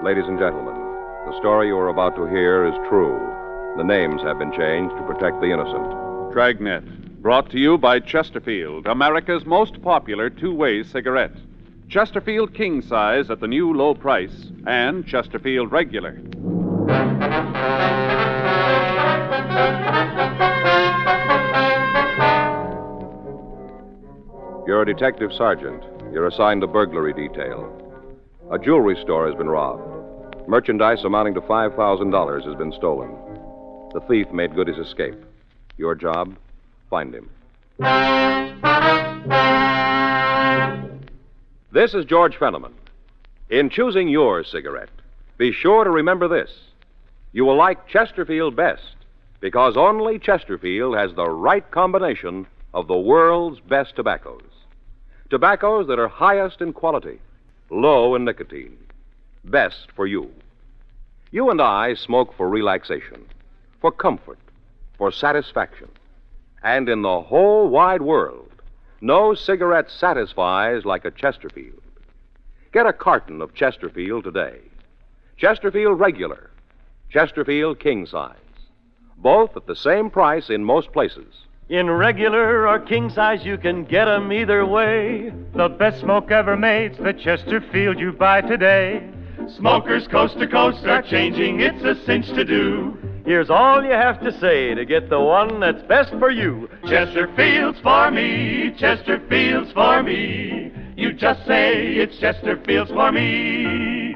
Ladies and gentlemen, the story you are about to hear is true. The names have been changed to protect the innocent. Dragnet, brought to you by Chesterfield, America's most popular two-way cigarette. Chesterfield King Size at the new low price, and Chesterfield Regular. You're a detective sergeant. You're assigned to burglary detail. A jewelry store has been robbed. Merchandise amounting to $5,000 has been stolen. The thief made good his escape. Your job, find him. This is George Fenneman. In choosing your cigarette, be sure to remember this. You will like Chesterfield best because only Chesterfield has the right combination of the world's best tobaccos. Tobaccos that are highest in quality, low in nicotine, best for you. You and I smoke for relaxation, for comfort, for satisfaction. And in the whole wide world, no cigarette satisfies like a Chesterfield. Get a carton of Chesterfield today. Chesterfield Regular, Chesterfield King Size. Both at the same price in most places. In regular or king size, you can get 'em either way. The best smoke ever made's the Chesterfield you buy today. Smokers coast to coast are changing, it's a cinch to do. Here's all you have to say to get the one that's best for you. Chesterfield's for me, Chesterfield's for me. You just say it's Chesterfield's for me.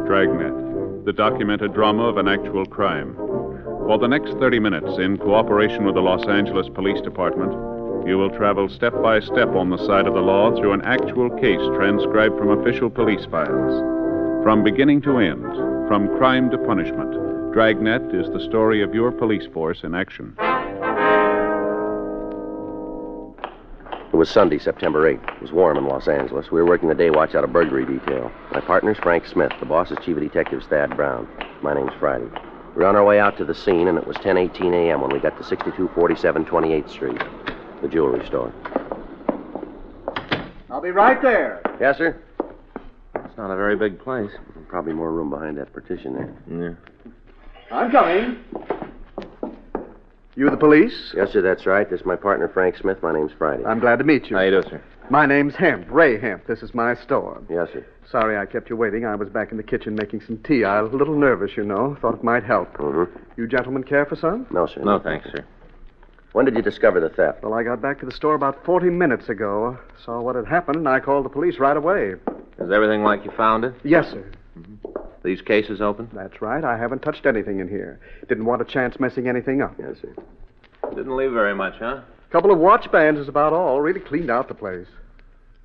Dragnet, the documented drama of an actual crime. For the next 30 minutes, in cooperation with the Los Angeles Police Department, you will travel step by step on the side of the law through an actual case transcribed from official police files. From beginning to end, from crime to punishment, Dragnet is the story of your police force in action. It was Sunday, September 8th. It was warm in Los Angeles. We were working the day watch out of burglary detail. My partner's Frank Smith. The boss is Chief of Detectives Thad Brown. My name's Friday. We were on our way out to the scene, and it was 10:18 a.m. when we got to 6247 28th Street, the jewelry store. I'll be right there. Yes, sir? It's not a very big place. Probably more room behind that partition there. Yeah. I'm coming. You the police? Yes, sir, that's right. This is my partner, Frank Smith. My name's Friday. I'm glad to meet you. How you do, sir? My name's Hemp, Ray Hemp. This is my store. Yes, sir. Sorry I kept you waiting. I was back in the kitchen making some tea. I was a little nervous, you know. Thought it might help. Mm-hmm. You gentlemen care for some? No, sir. No, thanks, sir. When did you discover the theft? Well, I got back to the store about 40 minutes ago. Saw what had happened, and I called the police right away. Is everything like you found it? Yes, sir. Mm-hmm. These cases open? That's right. I haven't touched anything in here. Didn't want a chance messing anything up. Yes, sir. Didn't leave very much, huh? Couple of watch bands is about all. Really cleaned out the place.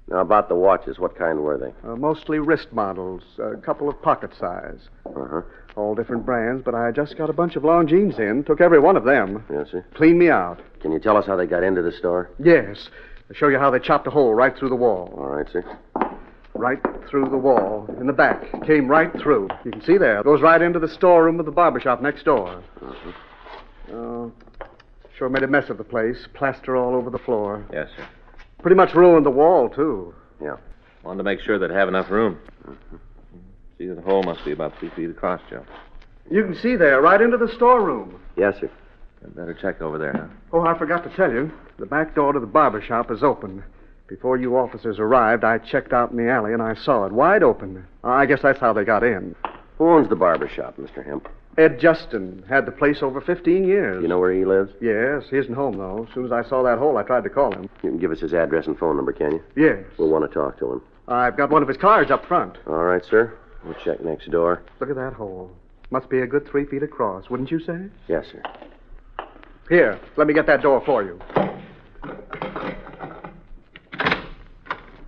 Now, about the watches, what kind were they? Mostly wrist models. A couple of pocket size. Uh-huh. All different brands, but I just got a bunch of Longines in. Took every one of them. Yes, sir. Cleaned me out. Can you tell us how they got into the store? Yes. I'll show you how they chopped a hole right through the wall. All right, sir. Right through the wall. In the back. Came right through. You can see there. Goes right into the storeroom of the barbershop next door. Uh-huh. Sure made a mess of the place. Plaster all over the floor. Yes, sir. Pretty much ruined the wall, too. Yeah. Wanted to make sure they'd have enough room. Mm-hmm. See, the hole must be about 3 feet across, Joe. You can see there, right into the storeroom. Yes, sir. I'd better check over there, huh? Oh, I forgot to tell you. The back door to the barber shop is open. Before you officers arrived, I checked out in the alley and I saw it wide open. I guess that's how they got in. Who owns the barber shop, Mr. Hemp? Ed Justin. Had the place over 15 years. You know where he lives? Yes, he isn't home, though. As soon as I saw that hole, I tried to call him. You can give us his address and phone number, can you? Yes. We'll want to talk to him. I've got one of his cars up front. All right, sir. We'll check next door. Look at that hole. Must be a good 3 feet across, wouldn't you say? Yes, sir. Here, let me get that door for you.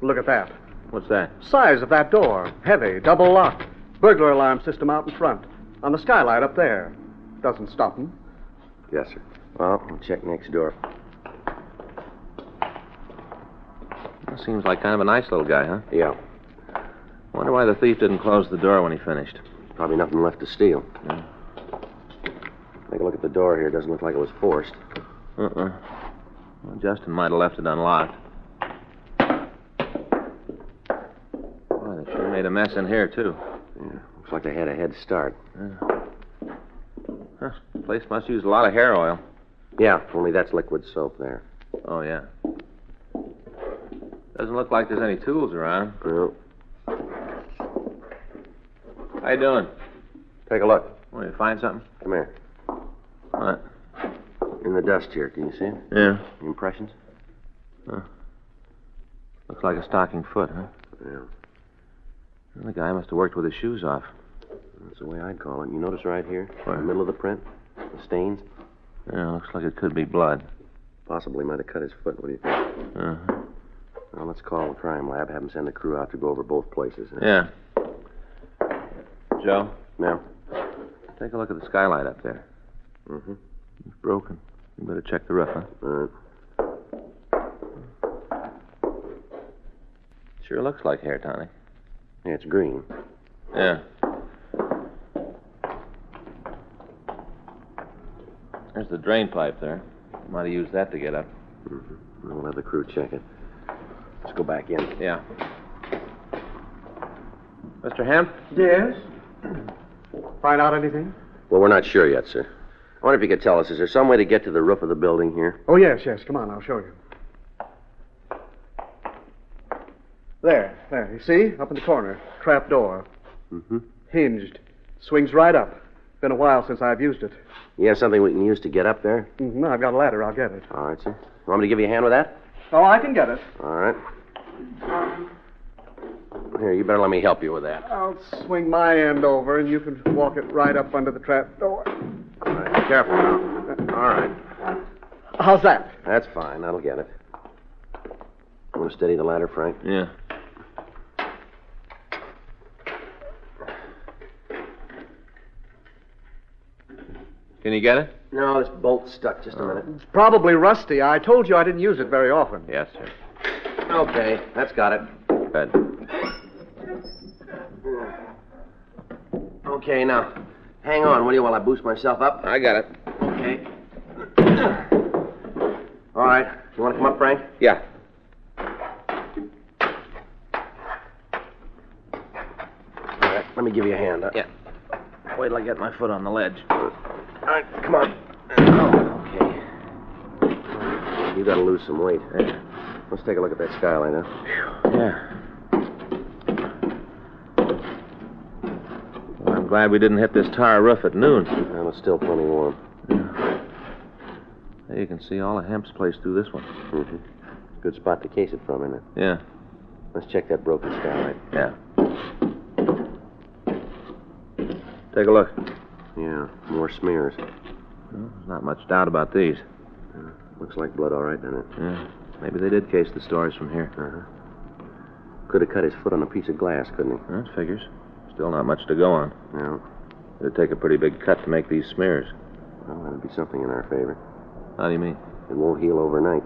Look at that. What's that? Size of that door. Heavy, double lock. Burglar alarm system out in front. On the skylight up there. Doesn't stop him. Yes, sir. Well, we'll check next door. Well, seems like kind of a nice little guy, huh? Yeah. Wonder why the thief didn't close the door when he finished. Probably nothing left to steal. Yeah. Take a look at the door here. It doesn't look like it was forced. Well, Justin might have left it unlocked. Made a mess in here, too. Yeah, looks like they had a head start. Huh. The place must use a lot of hair oil. Yeah, only that's liquid soap there. Oh, yeah. Doesn't look like there's any tools around. No. How you doing? Take a look. Want you find something? Come here. What? In the dust here, can you see it? Yeah. Impressions? Huh. Looks like a stocking foot, huh? Yeah. Well, the guy must have worked with his shoes off. That's the way I'd call it. You notice right here? Where? In the middle of the print? The stains? Yeah, looks like it could be blood. Possibly might have cut his foot. What do you think? Uh-huh. Well, let's call the crime lab, have them send a crew out to go over both places. Yeah. Joe, Now? take a look at the skylight up there. Mm-hmm. It's broken. You better check the roof, huh? All right. Sure looks like hair tonic. Yeah, it's green. Yeah. There's the drain pipe there. Might have used that to get up. Mm-hmm. We'll have the crew check it. Let's go back in. Yeah. Mr. Hemp? Yes? Find out anything? Well, we're not sure yet, sir. I wonder if you could tell us, is there some way to get to the roof of the building here? Oh, yes. Come on, I'll show you. There. You see? Up in the corner. Trap door. Mm-hmm. Hinged. Swings right up. Been a while since I've used it. You have something we can use to get up there? Mm-hmm. I've got a ladder. I'll get it. All right, sir. You want me to give you a hand with that? Oh, I can get it. All right. Here, you better let me help you with that. I'll swing my end over, and you can walk it right up under the trap door. All right, be careful now. All right. How's that? That's fine. That'll get it. Want to steady the ladder, Frank? Yeah. Can you get it? No, this bolt's stuck. Just a minute. It's probably rusty. I told you I didn't use it very often. Yes, sir. Okay, that's got it. Good. Okay, now, hang on, will you, while I boost myself up? I got it. Okay. All right. You want to come up, Frank? Yeah. All right, let me give you a hand. Yeah. Wait till I get my foot on the ledge. All right, come on. Oh, okay. You got to lose some weight. Yeah. Let's take a look at that skylight, huh? Yeah. Well, I'm glad we didn't hit this tar roof at noon. Well, it's still plenty warm. There you can see all of Hemp's place through this one. Mm-hmm. Good spot to case it from, isn't it? Yeah. Let's check that broken skylight. Yeah. Take a look. Yeah, more smears. Well, there's not much doubt about these. Looks like blood, all right, doesn't it? Yeah. Maybe they did case the stores from here. Uh-huh. Could have cut his foot on a piece of glass, couldn't he? That figures. Still not much to go on. No. It'd take a pretty big cut to make these smears. Well, that'd be something in our favor. How do you mean? It won't heal overnight.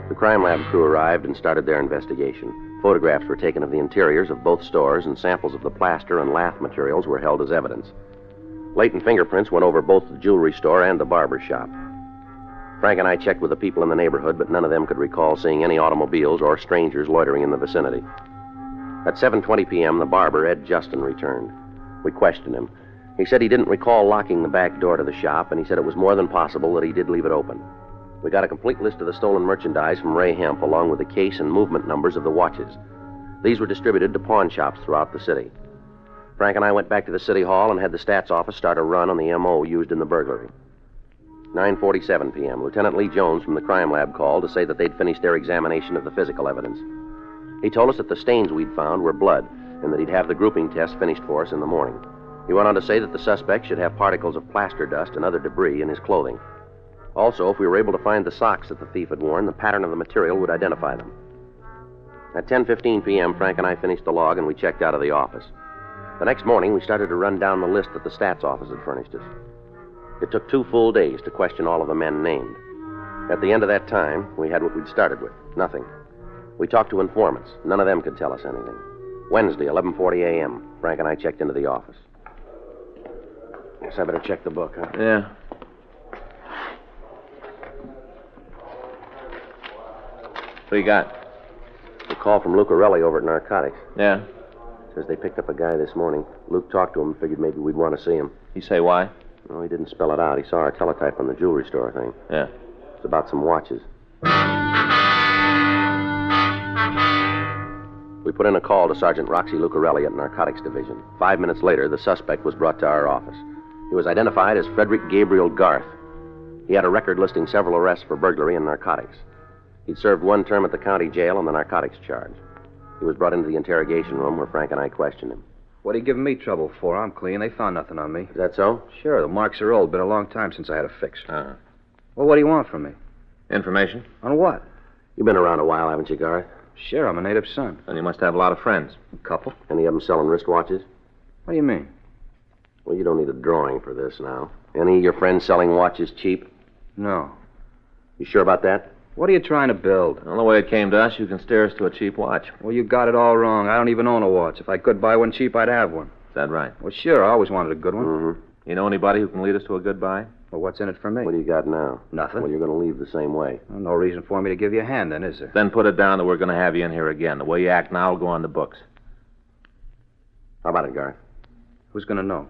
The crime lab crew arrived and started their investigation. Photographs were taken of the interiors of both stores, and samples of the plaster and lath materials were held as evidence. Latent fingerprints went over both the jewelry store and the barber shop. Frank and I checked with the people in the neighborhood, but none of them could recall seeing any automobiles or strangers loitering in the vicinity. At 7:20 p.m., the barber, Ed Justin, returned. We questioned him. He said he didn't recall locking the back door to the shop, and he said it was more than possible that he did leave it open. We got a complete list of the stolen merchandise from Ray Hemp, along with the case and movement numbers of the watches. These were distributed to pawn shops throughout the city. Frank and I went back to the city hall and had the stats office start a run on the M.O. used in the burglary. 9:47 p.m., Lieutenant Lee Jones from the crime lab called to say that they'd finished their examination of the physical evidence. He told us that the stains we'd found were blood, and that he'd have the grouping test finished for us in the morning. He went on to say that the suspect should have particles of plaster dust and other debris in his clothing. Also, if we were able to find the socks that the thief had worn, the pattern of the material would identify them. At 10:15 p.m., Frank and I finished the log, and we checked out of the office. The next morning, we started to run down the list that the stats office had furnished us. It took 2 full days to question all of the men named. At the end of that time, we had what we'd started with, nothing. We talked to informants. None of them could tell us anything. Wednesday, 11:40 a.m., Frank and I checked into the office. Guess I better check the book, huh? Yeah. What do you got? Call from Lucarelli over at Narcotics. Yeah? Says they picked up a guy this morning. Luke talked to him and figured maybe we'd want to see him. You say why? No, he didn't spell it out. He saw our teletype on the jewelry store thing. Yeah. It's about some watches. We put in a call to Sergeant Roxy Lucarelli at Narcotics Division. 5 minutes later, the suspect was brought to our office. He was identified as Frederick Gabriel Garth. He had a record listing several arrests for burglary and narcotics. He'd served 1 term at the county jail on the narcotics charge. He was brought into the interrogation room where Frank and I questioned him. What are you giving me trouble for? I'm clean. They found nothing on me. Is that so? Sure, the marks are old. Been a long time since I had a fix. Uh-huh. Well, what do you want from me? Information? On what? You've been around a while, haven't you, Garth? Sure, I'm a native son. Then you must have a lot of friends. A couple. Any of them selling wristwatches? What do you mean? Well, you don't need a drawing for this now. Any of your friends selling watches cheap? No. You sure about that? What are you trying to build? Well, the way it came to us, you can steer us to a cheap watch. Well, you got it all wrong. I don't even own a watch. If I could buy one cheap, I'd have one. Is that right? Well, sure, I always wanted a good one. Mm-hmm. You know anybody who can lead us to a good buy? Well, what's in it for me? What do you got now? Nothing. Well, you're going to leave the same way. Well, no reason for me to give you a hand, then, is there? Then put it down that we're going to have you in here again. The way you act now will go on the books. How about it, Garth? Who's going to know?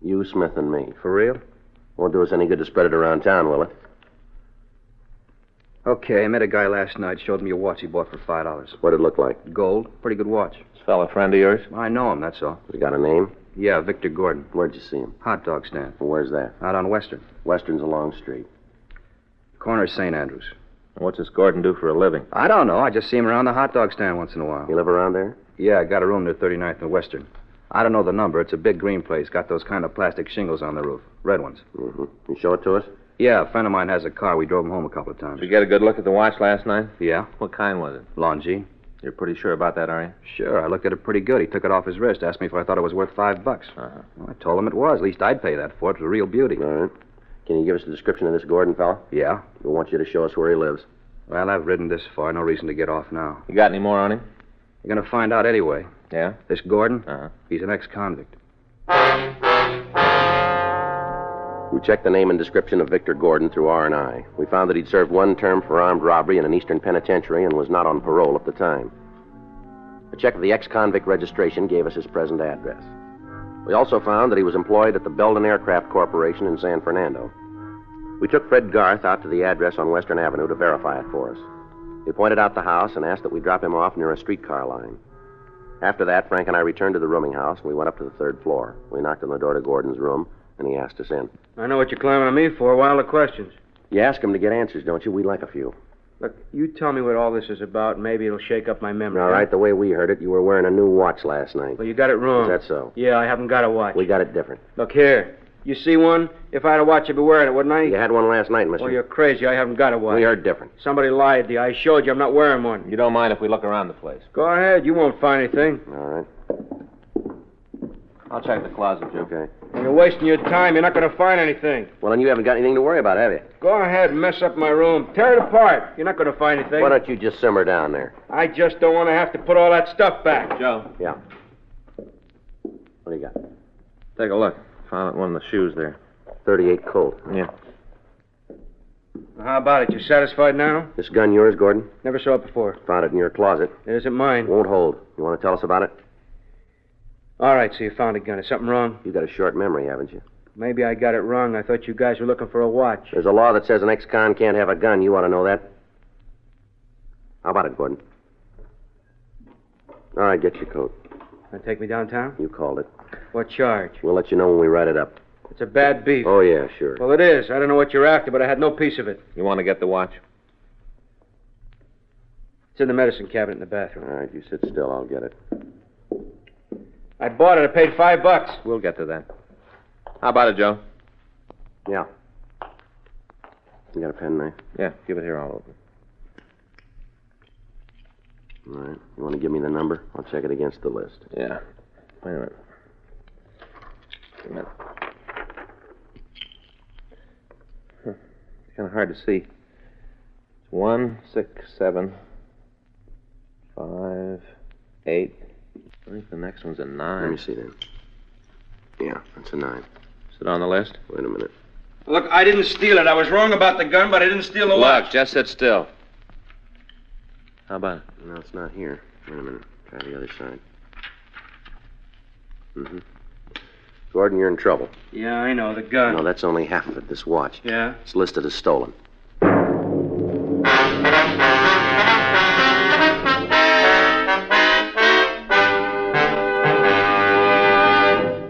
You, Smith, and me. For real? Won't do us any good to spread it around town, will it? Okay, I met a guy last night. Showed me a watch he bought for $5. What'd it look like? Gold. Pretty good watch. This fella a friend of yours? I know him, that's all. Has he got a name? Yeah, Victor Gordon. Where'd you see him? Hot dog stand. Well, where's that? Out on Western. Western's a long street. Corner of St. Andrews. What's this Gordon do for a living? I don't know. I just see him around the hot dog stand once in a while. You live around there? Yeah, I got a room near 39th and Western. I don't know the number. It's a big green place. Got those kind of plastic shingles on the roof. Red ones. Mm-hmm. You show it to us? Yeah, a friend of mine has a car. We drove him home a couple of times. Did you get a good look at the watch last night? Yeah? What kind was it? Longines. You're pretty sure about that, are you? Sure, I looked at it pretty good. He took it off his wrist, asked me if I thought it was worth $5. Uh-huh. Well, I told him it was. At least I'd pay that for it. It was a real beauty. All right. Can you give us a description of this Gordon fella? Yeah? We want you to show us where he lives. Well, I've ridden this far. No reason to get off now. You got any more on him? You're going to find out anyway. Yeah? This Gordon, Uh-huh. he's an ex-convict. We checked the name and description of Victor Gordon through R&I. We found that he'd served 1 term for armed robbery in an eastern penitentiary and was not on parole at the time. A check of the ex-convict registration gave us his present address. We also found that he was employed at the Belden Aircraft Corporation in San Fernando. We took Fred Garth out to the address on Western Avenue to verify it for us. He pointed out the house and asked that we drop him off near a streetcar line. After that, Frank and I returned to the rooming house, and we went up to the 3rd floor. We knocked on the door to Gordon's room, and he asked us in. I know what you're climbing on me for. Why all the questions? You ask him to get answers, don't you? We'd like a few. Look, you tell me what all this is about. Maybe it'll shake up my memory. All right, the way we heard it, you were wearing a new watch last night. Well, you got it wrong. Is that so? Yeah, I haven't got a watch. We got it different. Look here. You see one? If I had a watch, I'd be wearing it, wouldn't I? You had one last night, mister. Well, you're crazy. I haven't got a watch. We heard different. Somebody lied to you. I showed you I'm not wearing one. You don't mind if we look around the place? Go ahead. You won't find anything. All right. I'll check the closet, Joe. Okay. You're wasting your time. You're not going to find anything. Well, then you haven't got anything to worry about, have you? Go ahead and mess up my room. Tear it apart. You're not going to find anything. Why don't you just simmer down there? I just don't want to have to put all that stuff back. Joe, Yeah. What do you got? take a look. Found one of the shoes there. 38 Colt. Yeah. How about it? You satisfied now? This gun yours, Gordon? Never saw it before. Found it in your closet. It isn't mine. Won't hold. You want to tell us about it? All right, so you found a gun. Is something wrong? You got a short memory, haven't you? Maybe I got it wrong. I thought you guys were looking for a watch. There's a law that says an ex-con can't have a gun. You ought to know that. How about it, Gordon? All right, get your coat. Want to take me downtown? You called it. What charge? We'll let you know when we write it up. It's a bad beef. Oh, yeah, sure. Well, it is. I don't know what you're after, but I had no piece of it. You want to get the watch? It's in the medicine cabinet in the bathroom. All right, you sit still. I'll get it. I bought it. I paid $5. We'll get to that. How about it, Joe? Yeah. You got a pen knife? Yeah, give it here. I'll open it. All right. You want to give me the number? I'll check it against the list. Yeah. Wait a minute. Wait a minute. It's kind of hard to see. It's 1, 6, 7, 5, 8. I think the next one's a 9. Let me see then. Yeah, that's a 9. Is it on the list? Wait a minute. Look, I didn't steal it. I was wrong about the gun, but I didn't steal the watch. Look, just sit still. How about it? No, it's not here. Wait a minute. Try the other side. Mm-hmm. Gordon, you're in trouble. Yeah, I know. The gun. No, that's only half of it. This watch. Yeah? It's listed as stolen.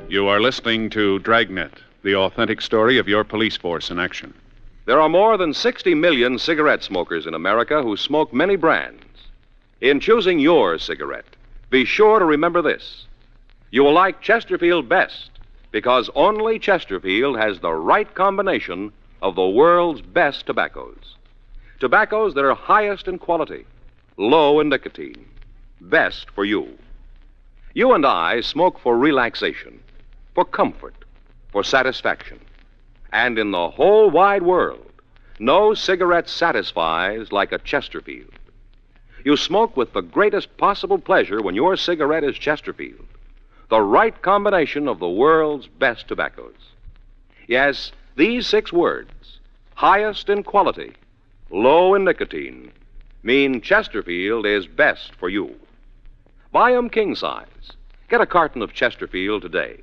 You are listening to Dragnet, the authentic story of your police force in action. There are more than 60 million cigarette smokers in America who smoke many brands. In choosing your cigarette, be sure to remember this. You will like Chesterfield best because only Chesterfield has the right combination of the world's best tobaccos. Tobaccos that are highest in quality, low in nicotine, best for you. You and I smoke for relaxation, for comfort, for satisfaction. And in the whole wide world, no cigarette satisfies like a Chesterfield. You smoke with the greatest possible pleasure when your cigarette is Chesterfield, the right combination of the world's best tobaccos. Yes, these 6 words, highest in quality, low in nicotine, mean Chesterfield is best for you. Buy 'em king size. Get a carton of Chesterfield today.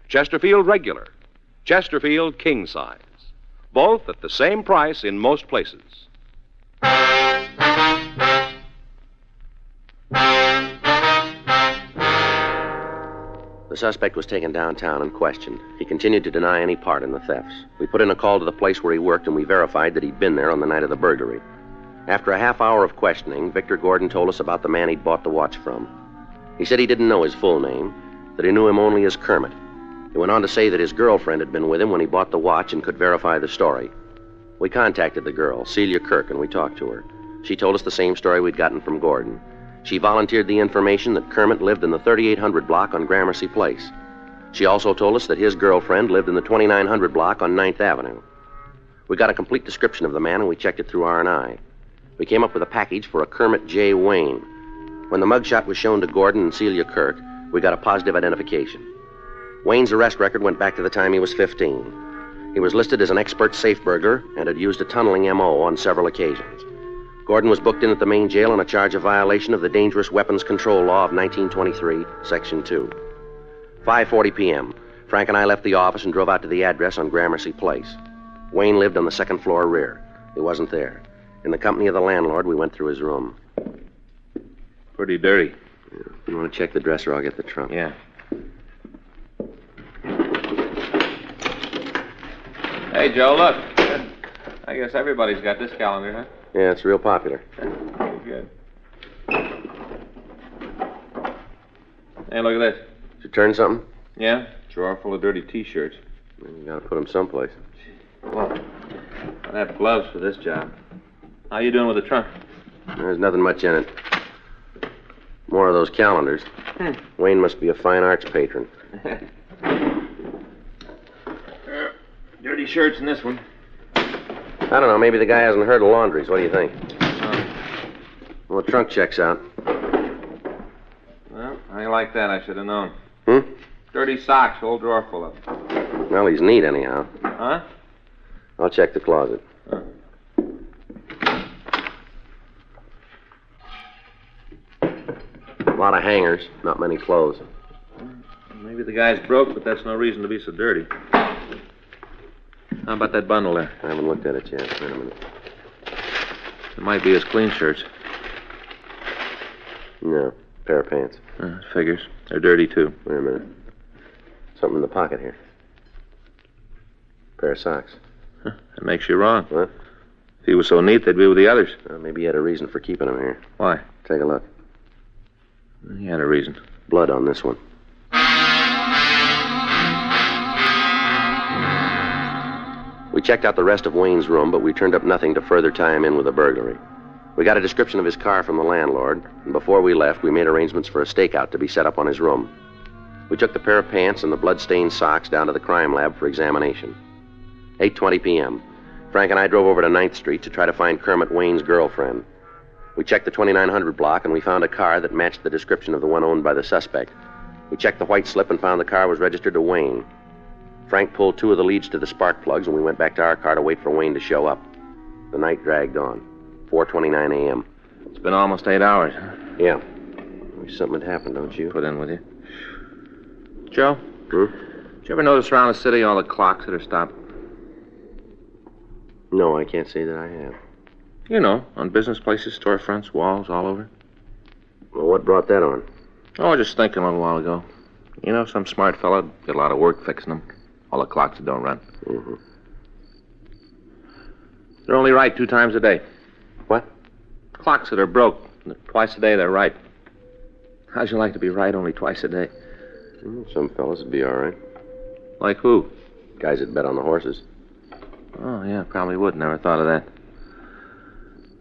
Chesterfield regular, Chesterfield king size, both at the same price in most places. The suspect was taken downtown and questioned. He continued to deny any part in the thefts. We put in a call to the place where he worked, and we verified that he'd been there on the night of the burglary. After a half hour of questioning, Victor Gordon told us about the man he'd bought the watch from. He said he didn't know his full name, that he knew him only as Kermit. He went on to say that his girlfriend had been with him when he bought the watch and could verify the story. We contacted the girl, Celia Kirk, and we talked to her. She told us the same story we'd gotten from Gordon. She volunteered the information that Kermit lived in the 3800 block on Gramercy Place. She also told us that his girlfriend lived in the 2900 block on 9th Avenue. We got a complete description of the man, and we checked it through R&I. We came up with a package for a Kermit J. Wayne. When the mugshot was shown to Gordon and Celia Kirk, we got a positive identification. Wayne's arrest record went back to the time he was 15. He was listed as an expert safe burglar and had used a tunneling M.O. on several occasions. Gordon was booked in at the main jail on a charge of violation of the Dangerous Weapons Control Law of 1923, Section 2. 5:40 p.m., Frank and I left the office and drove out to the address on Gramercy Place. Wayne lived on the second floor rear. He wasn't there. In the company of the landlord, we went through his room. Pretty dirty. Yeah. You want to check the dresser? I'll get the trunk. Yeah. Hey, Joe, look. I guess everybody's got this calendar, huh? Yeah, it's real popular. Pretty good. Hey, look at this. Did you turn something? Yeah? Drawer full of dirty T-shirts. You gotta put them someplace. Well, I'd have gloves for this job. How you doing with the trunk? There's nothing much in it. More of those calendars. Wayne must be a fine arts patron. Dirty shirts in this one. I don't know, maybe the guy hasn't heard of laundries. What do you think? Well, the trunk checks out. Well, I ain't like that. I should have known. Hmm? Dirty socks, whole drawer full of them. Well, he's neat anyhow. Huh? I'll check the closet. A lot of hangers, not many clothes. Maybe the guy's broke, but that's no reason to be so dirty. How about that bundle there? I haven't looked at it yet. Wait a minute. It might be his clean shirts. No, pair of pants. Figures. They're dirty, too. Wait a minute. Something in the pocket here. Pair of socks. That makes you wrong. What? If he was so neat, they'd be with the others. Well, maybe he had a reason for keeping them here. Why? Take a look. He had a reason. Blood on this one. We checked out the rest of Wayne's room, but we turned up nothing to further tie him in with a burglary. We got a description of his car from the landlord, and before we left, we made arrangements for a stakeout to be set up on his room. We took the pair of pants and the blood-stained socks down to the crime lab for examination. 8:20 p.m. Frank and I drove over to 9th Street to try to find Kermit Wayne's girlfriend. We checked the 2900 block, and we found a car that matched the description of the one owned by the suspect. We checked the white slip and found the car was registered to Wayne. Frank pulled 2 of the leads to the spark plugs, and we went back to our car to wait for Wayne to show up. The night dragged on. 4:29 a.m. It's been almost 8 hours, huh? Yeah. Wish something had happened, don't you? Put in with you. Joe? Hmm? Did you ever notice around the city all the clocks that are stopped? No, I can't say that I have. You know, on business places, storefronts, walls, all over. Well, what brought that on? Oh, just thinking a little while ago. You know, some smart fella did a lot of work fixing them. All the clocks that don't run. Mm-hmm. They're only right 2 times a day. What? Clocks that are broke. Twice a day, they're right. How'd you like to be right only twice a day? Some fellas would be all right. Like who? Guys that bet on the horses. Oh, yeah, probably would. Never thought of that.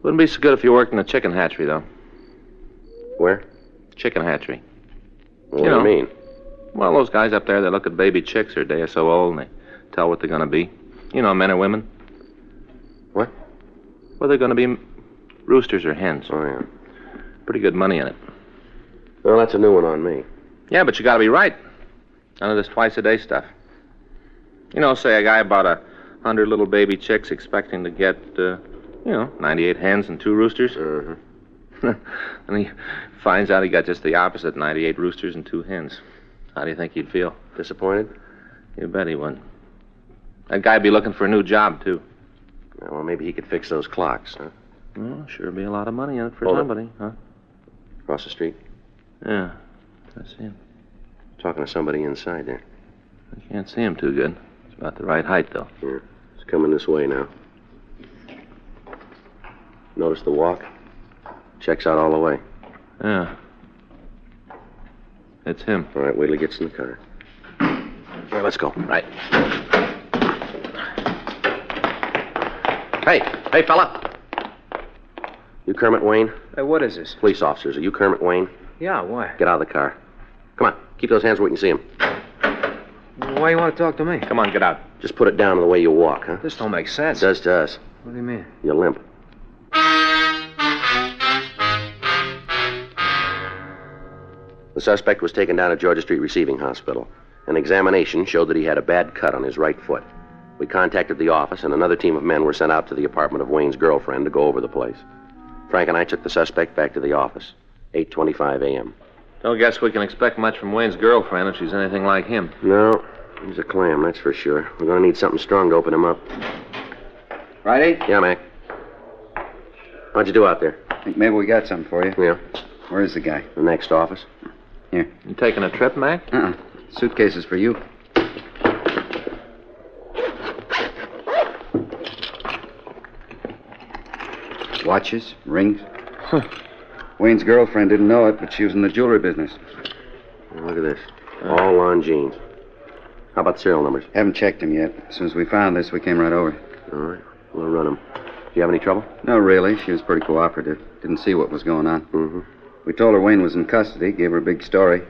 Wouldn't be so good if you worked in a chicken hatchery, though. Where? Chicken hatchery. What do you mean? Well, those guys up there, they look at baby chicks who are a day or so old, and they tell what they're going to be. You know, men or women. What? Well, they're going to be roosters or hens. Oh, yeah. Pretty good money in it. Well, that's a new one on me. Yeah, but you got to be right. None of this twice-a-day stuff. You know, say a guy bought 100 little baby chicks expecting to get, 98 hens and 2 roosters. Mm-hmm. And he finds out he got just the opposite, 98 roosters and 2 hens. How do you think he'd feel? Disappointed? You bet he would. That guy'd be looking for a new job, too. Yeah, well, maybe he could fix those clocks, huh? Well, sure be a lot of money in it for Hold it. somebody, huh? Across the street. Yeah, I see him. Talking to somebody inside there. I can't see him too good. It's about the right height, though. Yeah. It's coming this way now. Notice the walk? Checks out all the way. Yeah. It's him. All right, wait till he gets in the car. All right, let's go. Right. Hey, fella. You Kermit Wayne? Hey, what is this? Police officers. Are you Kermit Wayne? Yeah, why? Get out of the car. Come on. Keep those hands where we can see them. Why you want to talk to me? Come on, get out. Just put it down the way you walk, huh? This don't make It sense. does to us. What do you mean? You limp. The suspect was taken down to Georgia Street Receiving Hospital. An examination showed that he had a bad cut on his right foot. We contacted the office, and another team of men were sent out to the apartment of Wayne's girlfriend to go over the place. Frank and I took the suspect back to the office. 8:25 a.m. Don't guess we can expect much from Wayne's girlfriend if she's anything like him. No, he's a clam, that's for sure. We're going to need something strong to open him up. Friday? Yeah, Mac. How'd you do out there? Think maybe we got something for you. Yeah, Where's the guy? the next office. Here. You taking a trip, Mac? Suitcase is for you. Watches, rings. Wayne's girlfriend didn't know it, but she was in the jewelry business. Oh, look at this. All on jeans. How about the serial numbers? Haven't checked them yet. As soon as we found this, we came right over. All right, we'll run them. Do you have any trouble? No, really. She was pretty cooperative. Didn't see what was going on. Mm-hmm. We told her Wayne was in custody, gave her a big story.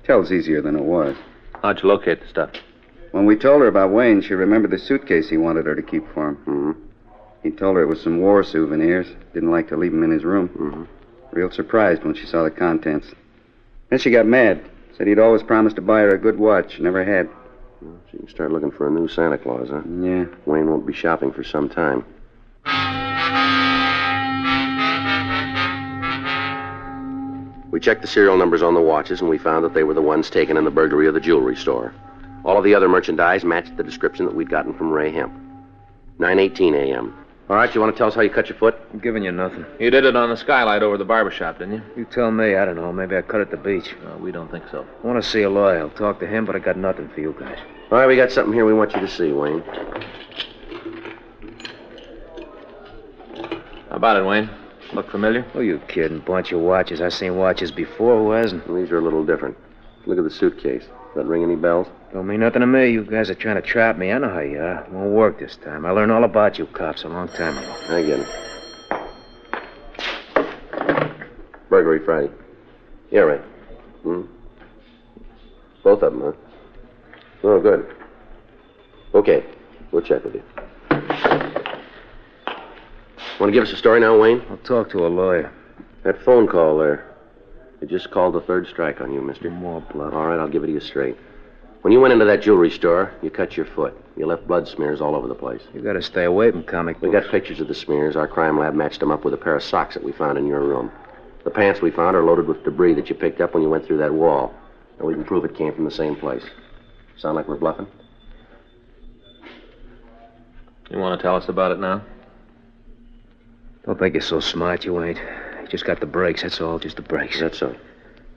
Tells easier than it was. How'd you locate the stuff? When we told her about Wayne, she remembered the suitcase he wanted her to keep for him. Mm-hmm. He told her it was some war souvenirs. Didn't like to leave them in his room. Mm-hmm. Real surprised when she saw the contents. Then she got mad. Said he'd always promised to buy her a good watch. Never had. Well, she can start looking for a new Santa Claus, huh? Yeah. Wayne won't be shopping for some time. We checked the serial numbers on the watches, and we found that they were the ones taken in the burglary of the jewelry store. All of the other merchandise matched the description that we'd gotten from Ray Hemp. 9:18 a.m. All right, you want to tell us how you cut your foot? I'm giving you nothing. You did it on the skylight over the barber shop, didn't you? You tell me. I don't know. Maybe I cut at the beach. We don't think so. I want to see a lawyer. I'll talk to him, but I got nothing for you guys. All right, we got something here we want you to see, Wayne. How about it, Wayne? Look familiar? Oh, you kidding? Bunch of watches. I've seen watches before. Who hasn't? Well, these are a little different. Look at the suitcase. Does that ring any bells? Don't mean nothing to me. You guys are trying to trap me. I know how you are. It won't work this time. I learned all about you cops a long time ago. I get it. Burglary Friday. Yeah, right. Both of them, huh? Oh, good. Okay. We'll check with you. Want to give us a story now, Wayne? I'll talk to a lawyer. That phone call there. It just called the third strike on you, mister. More bluff. All right, I'll give it to you straight. When you went into that jewelry store, you cut your foot. You left blood smears all over the place. You gotta stay away from comic We books. got pictures of the smears. Our crime lab matched them up with a pair of socks that we found in your room. The pants we found are loaded with debris that you picked up when you went through that wall. And we can prove it came from the same place. Sound like we're bluffing? You want to tell us about it now? Don't think you're so smart, you ain't. You just got the breaks, that's all, just the breaks. Is that so?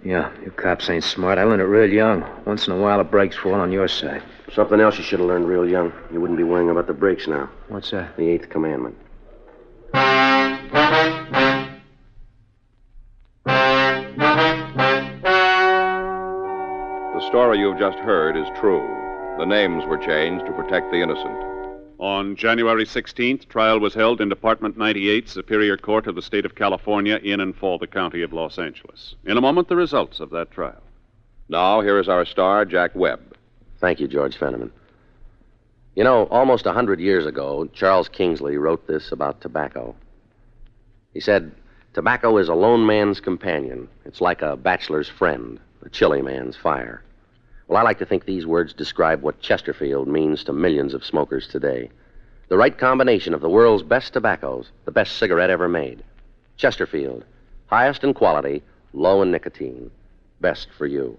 Yeah, you cops ain't smart. I learned it real young. Once in a while, the breaks fall on your side. Something else you should have learned real young. You wouldn't be worrying about the brakes now. What's that? The 8th commandment. The story you've just heard is true. The names were changed to protect the innocent. On January 16th, trial was held in Department 98, Superior Court of the State of California, in and for the County of Los Angeles. In a moment, the results of that trial. Now, here is our star, Jack Webb. Thank you, George Fenneman. You know, almost 100 years ago, Charles Kingsley wrote this about tobacco. He said, "Tobacco is a lone man's companion. It's like a bachelor's friend, a chilly man's fire." Well, I like to think these words describe what Chesterfield means to millions of smokers today. The right combination of the world's best tobaccos, the best cigarette ever made. Chesterfield, highest in quality, low in nicotine. Best for you.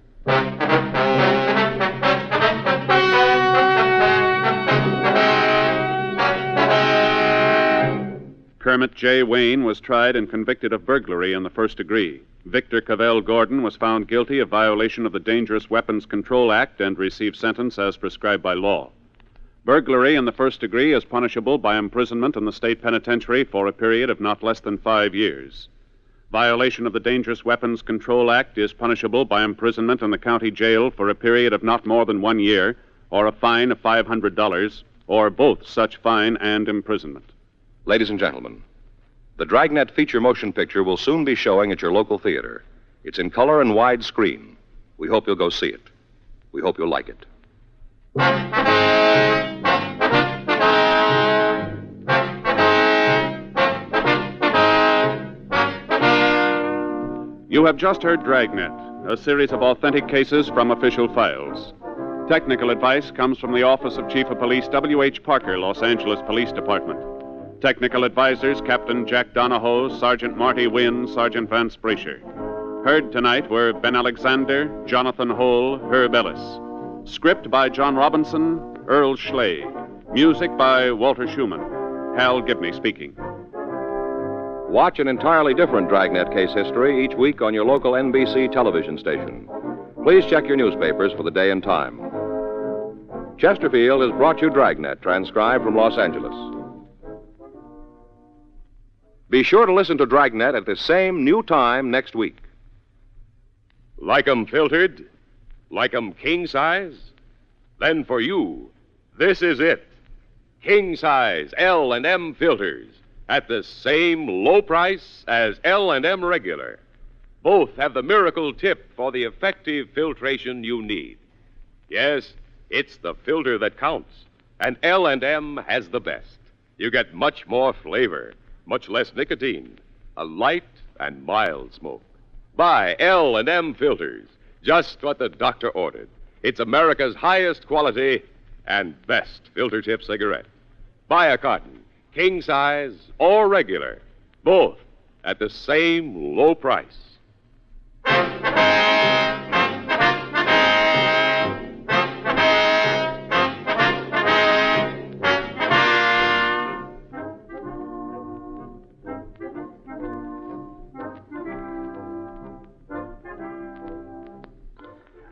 Kermit J. Wayne was tried and convicted of burglary in the first degree. Victor Cavell Gordon was found guilty of violation of the Dangerous Weapons Control Act and received sentence as prescribed by law. Burglary in the first degree is punishable by imprisonment in the state penitentiary for a period of not less than 5 years. Violation of the Dangerous Weapons Control Act is punishable by imprisonment in the county jail for a period of not more than 1 year, or a fine of $500, or both such fine and imprisonment. Ladies and gentlemen, the Dragnet feature motion picture will soon be showing at your local theater. It's in color and widescreen. We hope you'll go see it. We hope you'll like it. You have just heard Dragnet, a series of authentic cases from official files. Technical advice comes from the Office of Chief of Police W.H. Parker, Los Angeles Police Department. Technical advisors, Captain Jack Donahoe, Sergeant Marty Wynn, Sergeant Vance Brasher. Heard tonight were Ben Alexander, Jonathan Hole, Herb Ellis. Script by John Robinson, Earl Schley. Music by Walter Schumann. Hal Gibney speaking. Watch an entirely different Dragnet case history each week on your local NBC television station. Please check your newspapers for the day and time. Chesterfield has brought you Dragnet, transcribed from Los Angeles. Be sure to listen to Dragnet at the same new time next week. Like 'em filtered? Like 'em king size? Then for you, this is it. King size L&M filters at the same low price as L&M regular. Both have the miracle tip for the effective filtration you need. Yes, it's the filter that counts, and L&M has the best. You get much more flavor, much less nicotine, a light and mild smoke. Buy L&M filters, just what the doctor ordered. It's America's highest quality and best filter tip cigarette. Buy a carton, king size or regular, both at the same low price.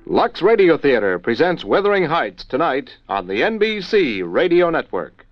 Lux Radio Theater presents Wuthering Heights tonight on the NBC Radio Network.